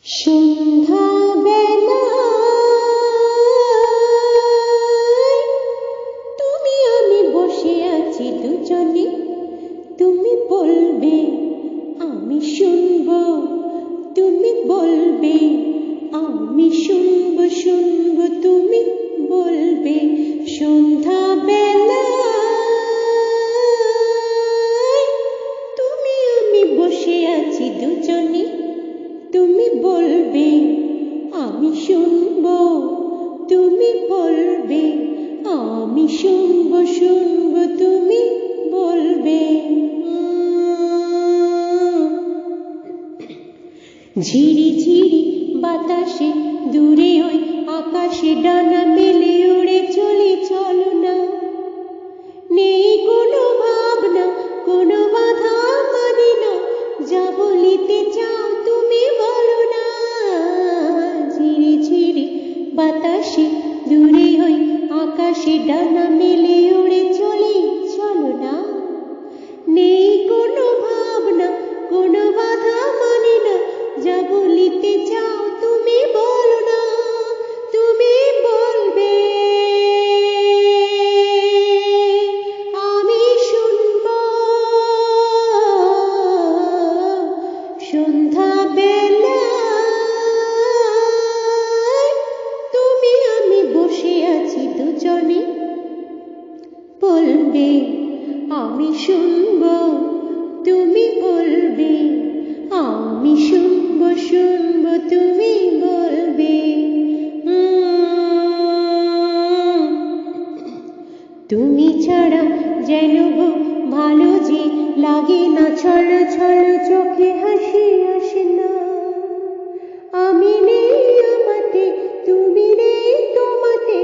সন্ধ্যাবেলায় তুমি আমি বসে আছি দুজনে, তুমি বলবে আমি শুনব, তুমি বলবে আমি শুনব, শুনব তুমি বলবে। সন্ধ্যাবেলায় তুমি আমি বসে আছি দুজনে, তুমি বলবে আমি শুনব, তুমি বলবে আমি শুনব, শুনব তুমি বলবে। ঝিরি ঝিরি বাতাসে দূরে ওই আকাশে ডানা মেলে উড়ে চলি, চলো না। নেই কোনো ভাবনা, কোনো বাধা মানি না, যা বলিতে চাও তুমি বলো না। ঝিরি ঝিরি বাতাসে দূরে ওই আকাশে ডানা মেলে উড়ে চলি, চলো না। নেই কোনো ভাবনা, কোনো বাধা মানি না, যা বলিতে চাও তুমি বলো না। তুমি বলবে আমি শুনব। সন্ধ্যাবেলায় তুমি আমি বসে আছি দুজনে, বলবে আমি শুনব, তুমি বলবে আমি শুনব, শুনব তুমি বলবে। তুমি ছাড়া যেন গো ভালো যে লাগে না, ছল ছল চোখে হাসি আসে না। আমি নেই আমাতে, তুমি নেই তোমাতে,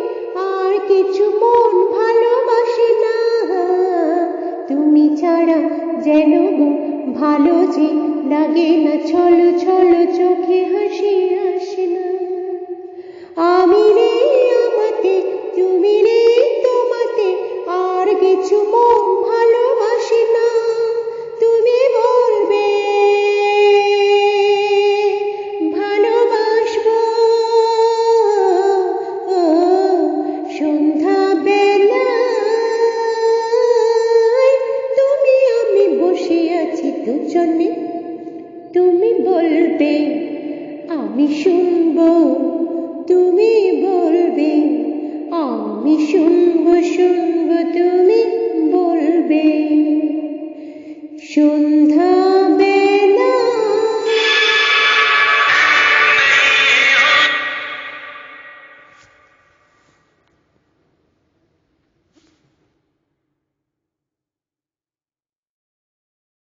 আর কিছু মন ভালোবাসে না। তুমি ছাড়া যেন গো ভালো যে লাগে না, ছল ছল চোখে হাসি আসে না। আমি নেই আমাতে, তুমি নেই তোমাতে, আর কিছু মন ভালোবাসে না। তুমি বলবে ভালোবাসবো। সন্ধ্যাবেলায় তুমি আমি বসে আছি দুজনে, তুমি বলবে আমি শুনব, তুমি বলবে আমি শুনব, শুনব তুমি বলবে।